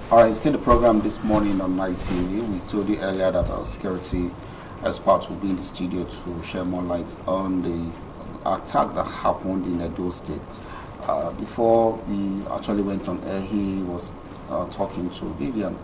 All right, still the program this morning on my TV. We told you earlier that our security experts will be in the studio to share more light on the attack that happened in Edo State. Before we actually went on air, he was talking to Vivian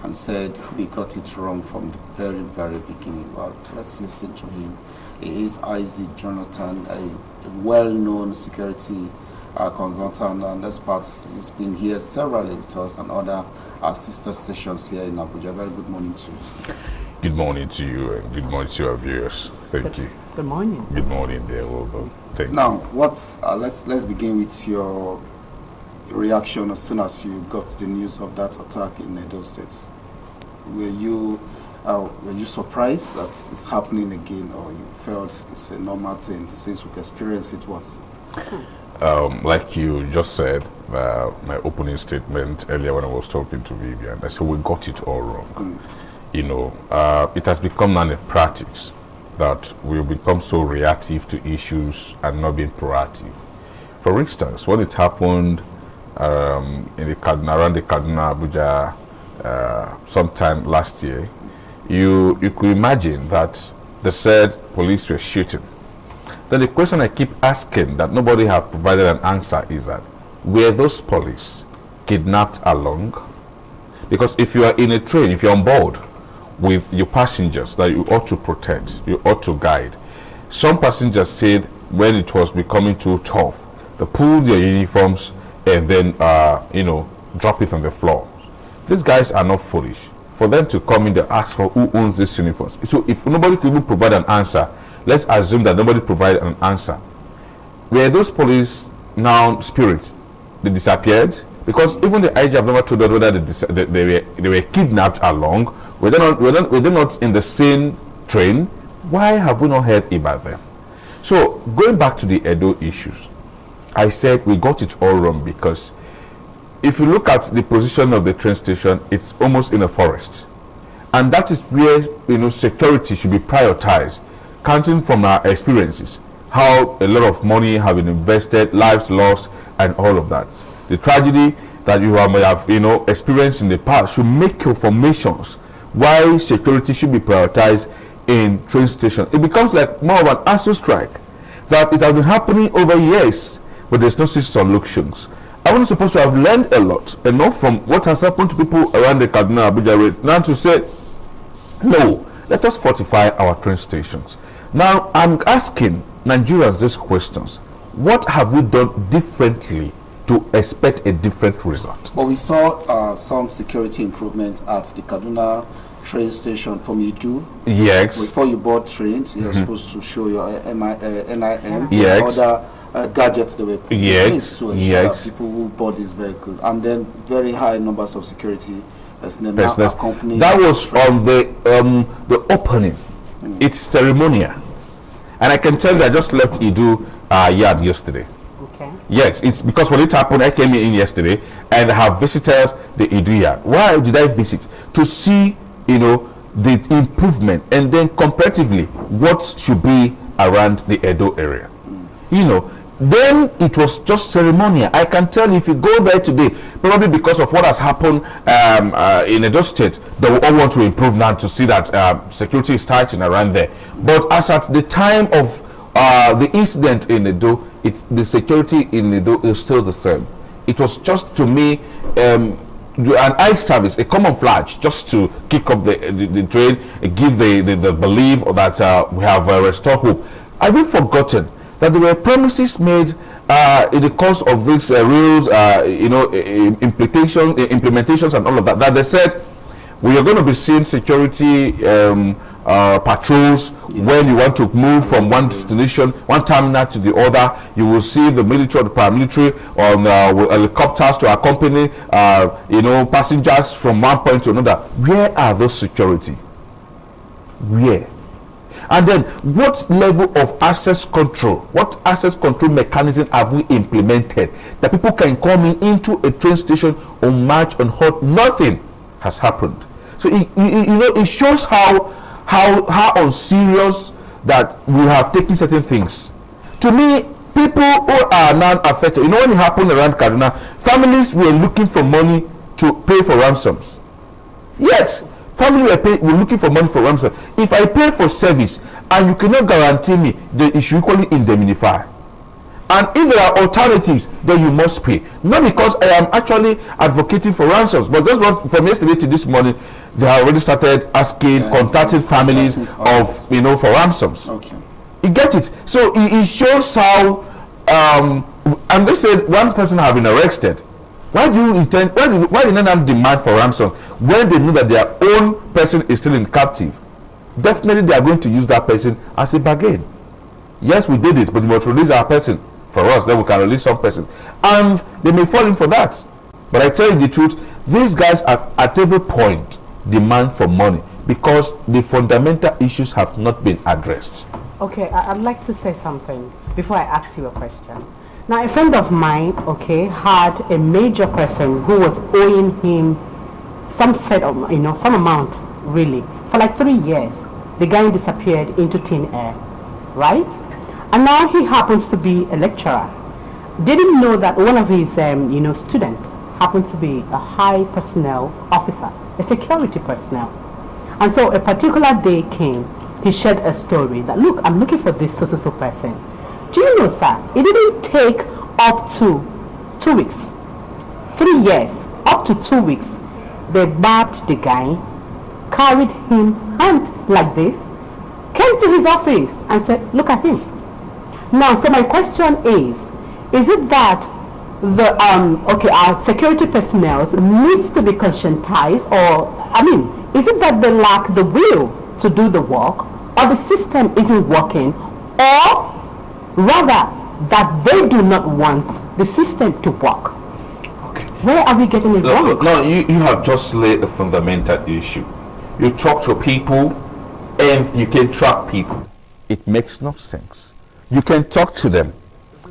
and said we got it wrong from the very, very beginning. Well, let's listen to him. He is Isaac Jonathan, a well-known security consultant and experts. He's been here several with us and other sister stations here in Abuja. Very good morning to you. Good morning to you and good morning to our viewers. Thank you. Good morning. Good morning, there. Well, thank Now, you. let's begin with your reaction as soon as you got the news of that attack in Edo State. Were you surprised that it's happening again, or you felt it's a normal thing since we've experienced it once? Like you just said, my opening statement earlier when I was talking to Vivian, I said we got it all wrong. You know, it has become now a practice that we become so reactive to issues and not being proactive. For instance, when it happened around the Kaduna Abuja sometime last year, you could imagine that they said police were shooting. Then the question I keep asking that nobody have provided an answer is that, were those police kidnapped along? Because if you are in a train, if you're on board with your passengers that you ought to protect, you ought to guide. Some passengers said when it was becoming too tough, they pulled their uniforms and then, you know, drop it on the floor. These guys are not foolish. For them to come in, they ask for who owns these uniforms. So if nobody could even provide an answer, let's assume that nobody provided an answer. Were those police now spirits? They disappeared? Because even the IG have never told us whether they were kidnapped along. Were they not in the same train? Why have we not heard about them? So going back to the Edo issues, I said we got it all wrong because if you look at the position of the train station, it's almost in a forest. And that is where, you know, security should be prioritized, counting from our experiences, how a lot of money have been invested, lives lost, and all of that. The tragedy that you have, you know, experienced in the past should make your formations why security should be prioritized in train station. It becomes like more of an answer strike that it has been happening over years, but there's no such solutions. I was supposed to have learned a lot, enough from what has happened to people around the Kaduna Abuja road. Now to say, no, let us fortify our train stations. Now I'm asking Nigerians these questions. What have we done differently to expect a different result? Well, we saw some security improvement at the Kaduna train station from Idu. Yes. Before you board trains, you're supposed to show your NIM, Yes. other gadgets that were put in Yes. place to ensure that people who board these vehicles, and then very high numbers of security personnel now accompanying. That was on the opening. It's ceremonial, and I can tell you I just left Idu yard yesterday. Okay. Yes, it's because when it happened, I came in yesterday and have visited the Idu yard. Why did I visit? To see, you know, the improvement and then comparatively what should be around the Edo area. You know, then it was just ceremonial. I can tell you, if you go there today, probably because of what has happened in Edo State, they will all want to improve now to see that security is tightened around there. But as at the time of the incident in Edo, the security in Edo is still the same. It was just, to me, an eye service, a camouflage, just to kick up the train, give the belief that we have restored hope. Have you forgotten that there were promises made in the course of these rules, you know, implementations and all of that, that they said we are going to be seeing security patrols. Yes. When you want to move from one destination, one terminal to the other, you will see the military or the paramilitary on helicopters to accompany, you know, passengers from one point to another. Where are those security? Where? And then, what level of access control, what access control mechanism have we implemented that people can come into a train station on march on hot? Nothing has happened. So you know, it shows how unserious that we have taken certain things. To me, people who are now affected, you know, when it happened around Kaduna, families were looking for money to pay for ransoms. Yes, family we're looking for money for ransom. If I pay for service and you cannot guarantee me, then you should equally indemnify. And if there are alternatives, then you must pay. Not because I am actually advocating for ransoms, but just from yesterday to this morning, they have already started asking, contacting families of, for ransoms. Okay. You get it? So it shows how, and they said one person have been arrested. Why do you intend? Why did not demand for ransom when they know that their own person is still in captive? Definitely, they are going to use that person as a bargain. Yes, we did it, but we must release our person for us. Then we can release some persons, and they may fall in for that. But I tell you the truth: these guys are at every point demand for money because the fundamental issues have not been addressed. Okay, I'd like to say something before I ask you a question. Now, a friend of mine, had a major person who was owing him some set of, some amount, really, for like 3 years. The guy disappeared into thin air, right? And now he happens to be a lecturer. Didn't know that one of his, student happens to be a high personnel officer, a security personnel. And so a particular day came, he shared a story that, look, I'm looking for this so person. Do you know, sir, it didn't take up to 2 weeks, 3 years, up to 2 weeks. They grabbed the guy, carried him hand like this, came to his office and said, look at him. Now, so my question is it that the, our security personnel needs to be conscientized, or, is it that they lack the will to do the work, or the system isn't working, or rather that they do not want the system to work? Okay. Where are we getting it wrong? No, you have just laid a fundamental issue. You talk to people and you can track people. It makes no sense. You can talk to them,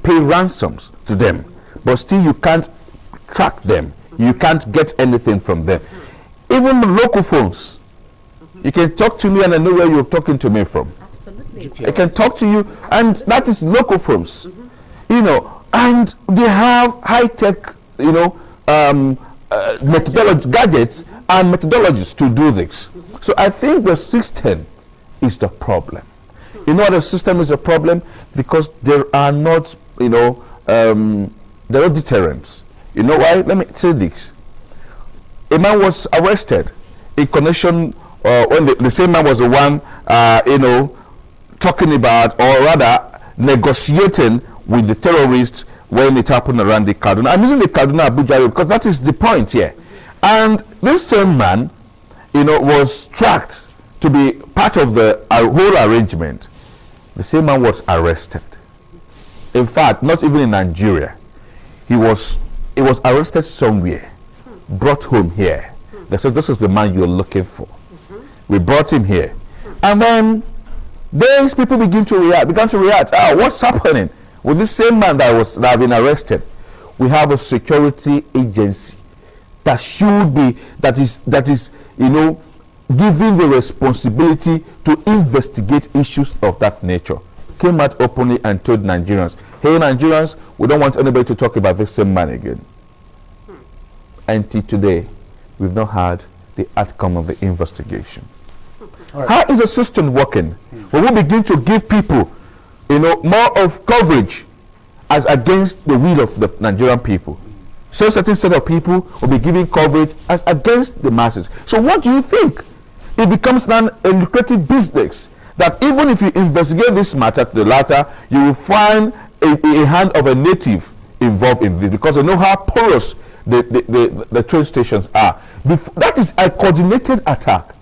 pay ransoms to them, but still you can't track them. You can't get anything from them. Even the local phones. You can talk to me and I know where you're talking to me from. I can talk to you, and that is local firms, and they have high-tech, methodology, gadgets and methodologies to do this. So I think the system is the problem. You know, the system is a problem because there are not, there are deterrents. You know why? Let me say this. A man was arrested in connection when the same man was the one, talking about, or rather negotiating with the terrorists when it happened around the Kaduna. I'm using the Kaduna Abuja road because that is the point here. And this same man, was tracked to be part of the whole arrangement. The same man was arrested. In fact, not even in Nigeria. He was arrested somewhere, brought home here. They said, this is the man you're looking for. We brought him here. And then these people began to react. What's happening with this same man that had been arrested? We have a security agency that should be, that is, given the responsibility to investigate issues of that nature. Came out openly and told Nigerians, hey Nigerians, we don't want anybody to talk about this same man again. Until today, we've not had the outcome of the investigation. Right. How is the system working? When we begin to give people, more of coverage as against the will of the Nigerian people. So certain set of people will be giving coverage as against the masses. So what do you think? It becomes a lucrative business that even if you investigate this matter to the latter, you will find a hand of a native involved in this because they know how porous the train stations are. That is a coordinated attack.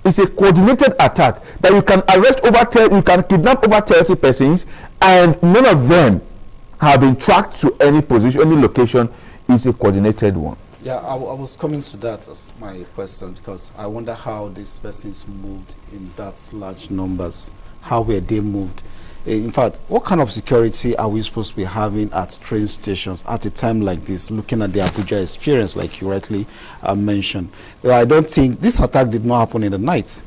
It's a coordinated attack that you can you can kidnap over 30 persons, and none of them have been tracked to any position, any location. Is a coordinated one. Yeah, I was coming to that as my question because I wonder how these persons moved in that large numbers. How were they moved? In fact, what kind of security are we supposed to be having at train stations at a time like this, looking at the Abuja experience, like you rightly mentioned? I don't think this attack did not happen in the night.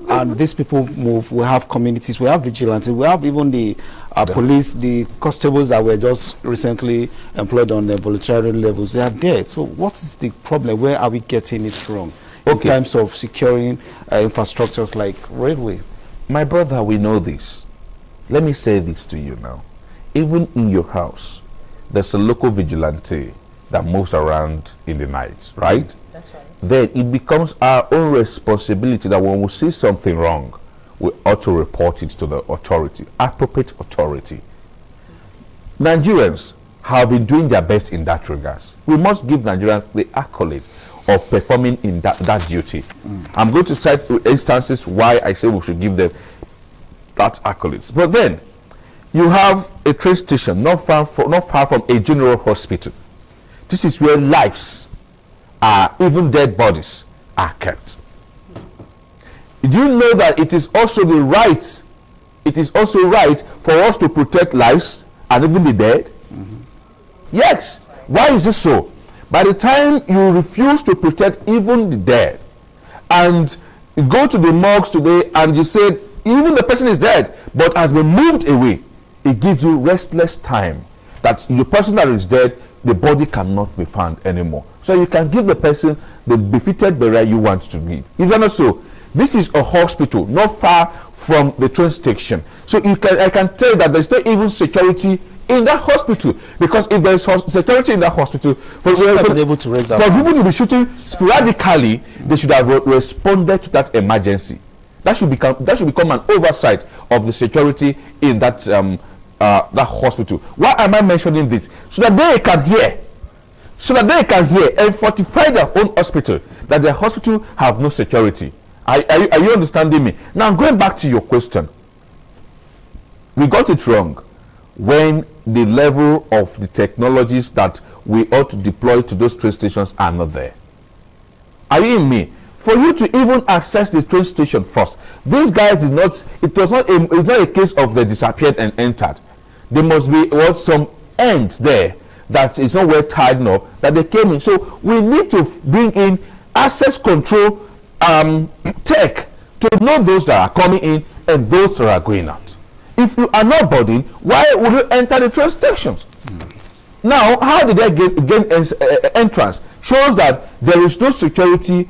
and these people move. We have communities, we have vigilantes, we have even the police, the constables that were just recently employed on the voluntary levels. They are there. So what is the problem? Where are we getting it wrong in terms of securing infrastructures like railway? My brother, we know this. Let me say this to you now. Even in your house, there's a local vigilante that moves around in the night, right? That's right. Then it becomes our own responsibility that when we see something wrong, we ought to report it to the authority, appropriate authority. Nigerians have been doing their best in that regards. We must give Nigerians the accolade of performing in that duty. I'm going to cite instances why I say we should give them that accolades. But then, you have a train station not far from a general hospital. This is where lives, even dead bodies, are kept. Do you know that it is also the right? It is also right for us to protect lives and even the dead. Yes. Why is this so? By the time you refuse to protect even the dead, and you go to the morgues today and you said even the person is dead but has been moved away, it gives you restless time that the person that is dead, the body cannot be found anymore. So you can give the person the befitted burial you want to give. Even also, this is a hospital not far from the train station. So I can tell that there's not even security in that hospital, because if there is security in that hospital, for people to be shooting sporadically, they should have responded to that emergency. That should become an oversight of the security in that that hospital. Why am I mentioning this? So that they can hear, and fortify their own hospital, that their hospital have no security. Are you understanding me? Now, going back to your question, we got it wrong when the level of the technologies that we ought to deploy to those train stations are not there. Are you in me? For you to even access the train station first, these guys did not, it's not a case of they disappeared and entered. There must be some end there that is not well tied up, that they came in. So we need to bring in access control tech to know those that are coming in and those that are going out. If you are not boarding, why would you enter the train stations? Now, how did they gain entrance? Shows that there is no security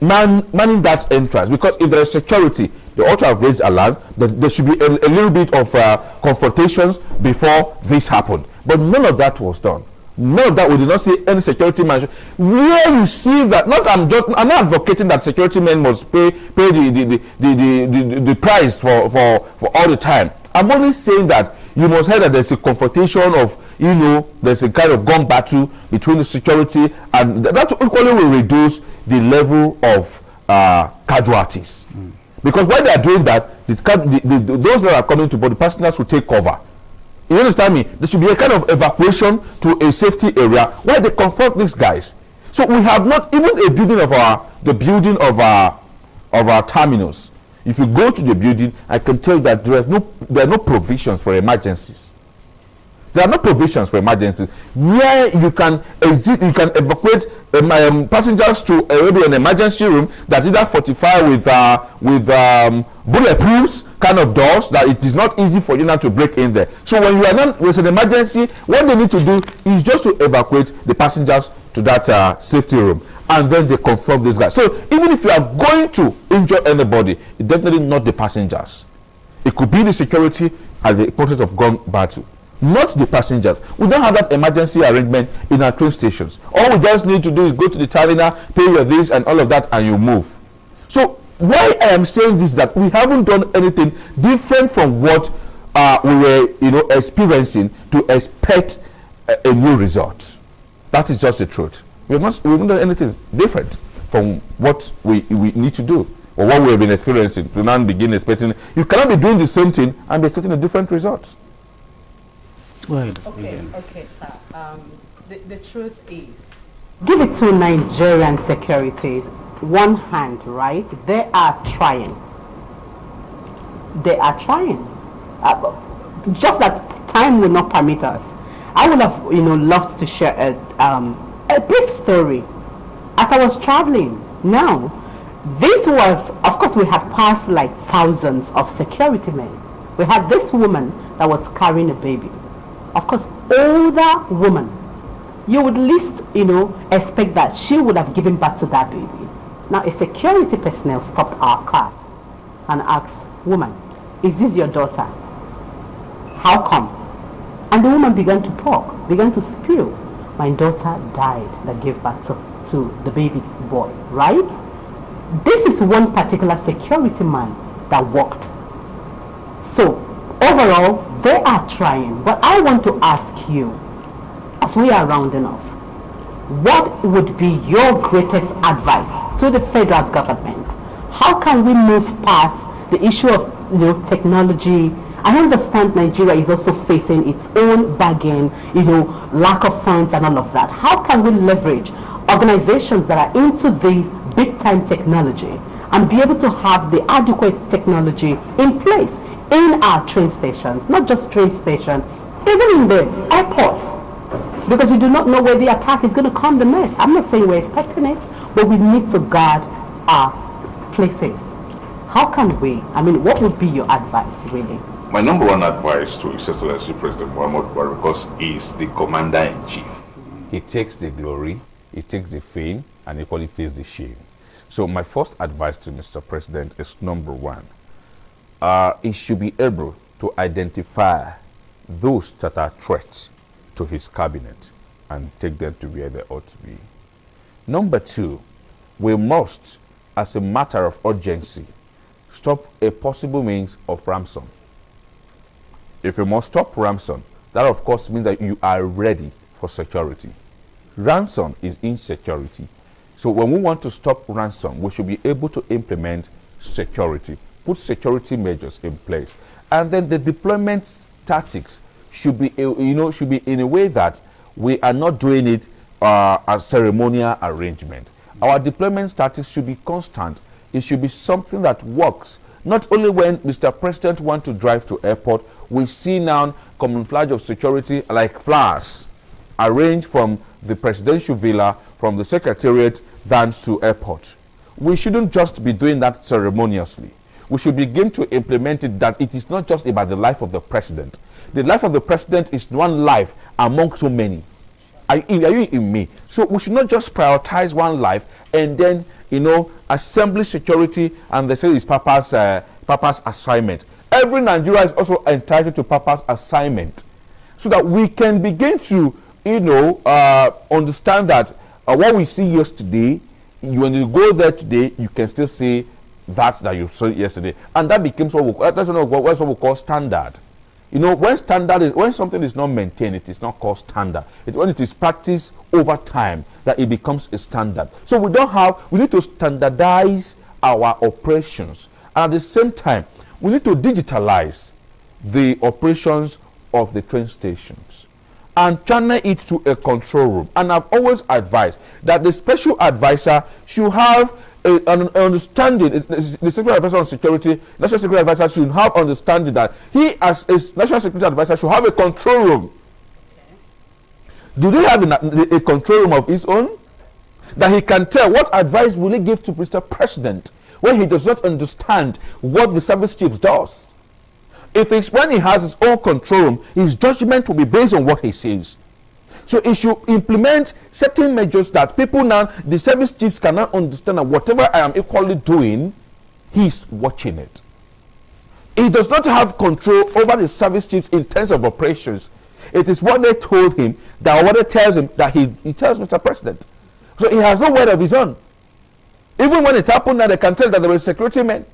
manning that entrance, because if there is security, they ought to have raised alarm. There should be a little bit of confrontations before this happened. But none of that was done. None of that. We did not see any security man. Where you see that, I'm not advocating that security men must pay the price for all the time. I'm only saying that you must hear that there's a confrontation of, there's a kind of gun battle between the security, and that equally will reduce the level of casualties. Because when they are doing that, those that are coming to board, the passengers will take cover. You understand me? There should be a kind of evacuation to a safety area where they confront these guys. So we have not even a building of the building of our terminals. If you go to the building, I can tell you that there are no provisions for emergencies. There are no provisions for emergencies where you can exit, you can evacuate passengers to maybe an emergency room that either fortified with bulletproofs kind of doors, that it is not easy for you now to break in there. So when you are not with an emergency, what they need to do is just to evacuate the passengers to that safety room, and then they confront these guys. So even if you are going to injure anybody, it's definitely not the passengers. It could be the security at the point of gun battle, not the passengers. We don't have that emergency arrangement in our train stations. All we just need to do is go to the terminal, pay your this and all of that, and you move. So why I am saying this, that we haven't done anything different from what we were experiencing to expect a new result. That is just the truth. We haven't done anything different from what we need to do, or what we have been experiencing, to now begin expecting. You cannot be doing the same thing and be expecting a different result. Okay, sir. The truth is, give it to Nigerian securities one hand, right? They are trying. Just that time will not permit us. I would have, loved to share a brief story as I was traveling. Now, this was, of course, course, we had passed like thousands of security men. We had this woman that was carrying a baby. Of course, older woman. You would least, expect that she would have given birth to that baby. Now, a security personnel stopped our car and asked, woman, is this your daughter? How come? And the woman began to talk, began to spew. My daughter died that gave birth to the baby boy, right? This is one particular security man that walked. So, overall, they are trying. But I want to ask you, as we are rounding off, what would be your greatest advice to the federal government? How can we move past the issue of technology? I understand Nigeria is also facing its own bargain, lack of funds and all of that. How can we leverage organizations that are into these big time technology and be able to have the adequate technology in place in our train stations, not just train stations, even in the airport? Because you do not know where the attack is going to come the next. I'm not saying we're expecting it, but we need to guard our places. How can we, what would be your advice, really? My number one advice to His Excellency President Muhammadu Buhari, because he is the commander-in-chief. He takes the glory, he takes the fame, and equally feels the shame. So my first advice to Mr. President is number one. He should be able to identify those that are threats to his cabinet and take them to where they ought to be. Number two, we must, as a matter of urgency, stop a possible means of ransom. If you must stop ransom, that of course means that you are ready for security. Ransom is insecurity. So when we want to stop ransom, we should be able to implement security, put security measures in place. And then the deployment tactics should be, should be in a way that we are not doing it as ceremonial arrangement. Our deployment tactics should be constant. It should be something that works. Not only when Mr. President wants to drive to airport, we see now camouflage of security like flowers arranged from the presidential villa, from the secretariat, down to airport. We shouldn't just be doing that ceremoniously. We should begin to implement it, that it is not just about the life of the president. The life of the president is one life among so many. Are you in me? So we should not just prioritize one life and then, assembly security and they say it's Papa's assignment. Every Nigerian is also entitled to Papa's assignment, so that we can begin to, understand that what we see yesterday, when you go there today, you can still see that you saw yesterday, and that becomes what we call standard. When something is not maintained, it is not called standard. When it is practiced over time, that it becomes a standard. So we need to standardize our operations, and at the same time, we need to digitalize the operations of the train stations and channel it to a control room. And I've always advised that the special advisor should have an understanding. The Secretary Advisor on Security, National Security Advisor should have understanding that he, as a National Security Advisor, should have a control room. Okay. Do they have a control room of his own? That he can tell what advice will he give to Mr. President when he does not understand what the service chief does. If it's when he has his own control room, his judgment will be based on what he says. So he should implement certain measures that people now, the service chiefs cannot understand that whatever I am equally doing, he's watching it. He does not have control over the service chiefs in terms of operations. It is what they told him, that what they tells him, that he tells Mr. President. So he has no word of his own. Even when it happened that they can tell that there were security men,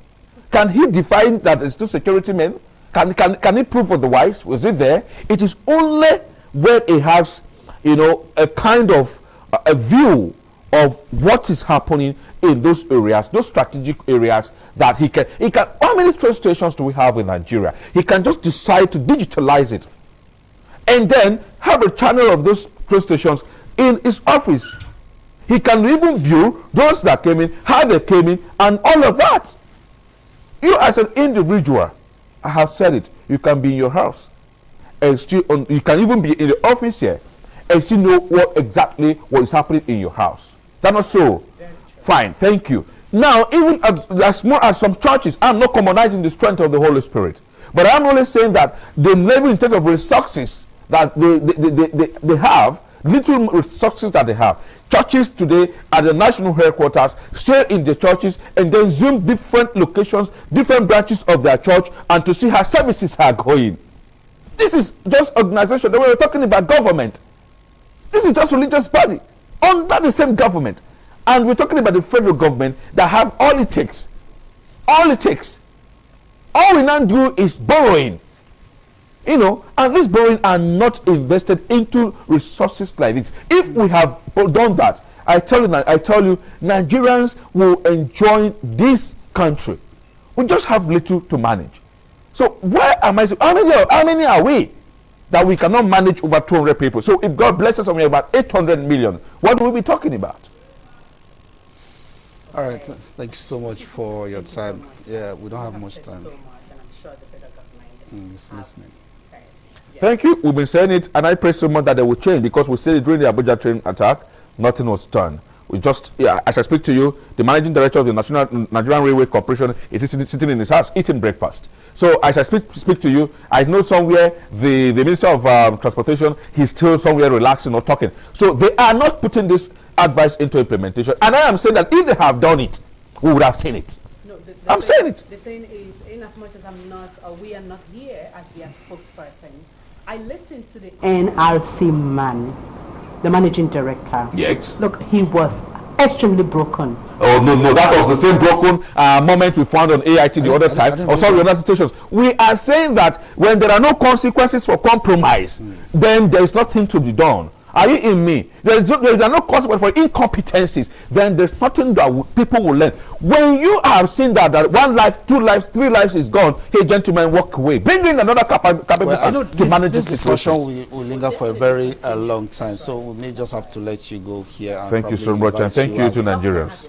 can he define that it's two security men? Can he prove otherwise? Was it there? It is only when he has, a kind of a view of what is happening in those areas, those strategic areas, that he can. How many train stations do we have in Nigeria? He can just decide to digitalize it, and then have a channel of those train stations in his office. He can even view those that came in, how they came in, and all of that. You as an individual, I have said it, you can be in your house and still you can even be in the office here and still know exactly what is happening in your house. Is that not so? Fine, thank you. Now, even as small as some churches, I'm not commonizing the strength of the Holy Spirit. But I'm only saying that the level in terms of resources that they have, little resources that they have. Churches today at the national headquarters, share in the churches, and then zoom different locations, different branches of their church, and to see how services are going. This is just organization. That we were talking about government. This is just religious body under the same government. And we're talking about the federal government that have all it takes. All it takes. All we now do is borrowing. You know, and these borrowing are not invested into resources like this. If we have done that, I tell you, Nigerians will enjoy this country. We just have little to manage. So where am I? How many are we that we cannot manage over 200 people? So if God blesses us and we're about 800 million, what will we be talking about? All right, thank you so much for your time. Yeah, we don't have much time. He's listening. Thank you. We've been saying it, and I pray so much that they will change, because we said it during the Abuja train attack, nothing was done. We just, as I speak to you, the managing director of the Nigerian Railway Corporation is sitting in his house eating breakfast. So as I speak to you, I know somewhere the Minister of Transportation, he's still somewhere relaxing or talking. So they are not putting this advice into implementation. And I am saying that if they have done it, we would have seen it. No, I'm saying it. The thing is, in as much as I'm not, we are not here as their spokesperson, I listened to the NRC man, the managing director. Yes. Look, he was extremely broken. Oh, no, that was the same broken moment we found on AIT the other time, or sorry, other stations. We are saying that when there are no consequences for compromise, then there is nothing to be done. Are you in me? There is no consequence for incompetencies. Then there's nothing that people will learn. When you have seen that 1 life, 2 lives, 3 lives is gone, hey, gentlemen, walk away. Bring in another capable to manage this discussion will linger for a very long time, so we may just have to let you go here. And thank you so much, and thank you to Nigerians.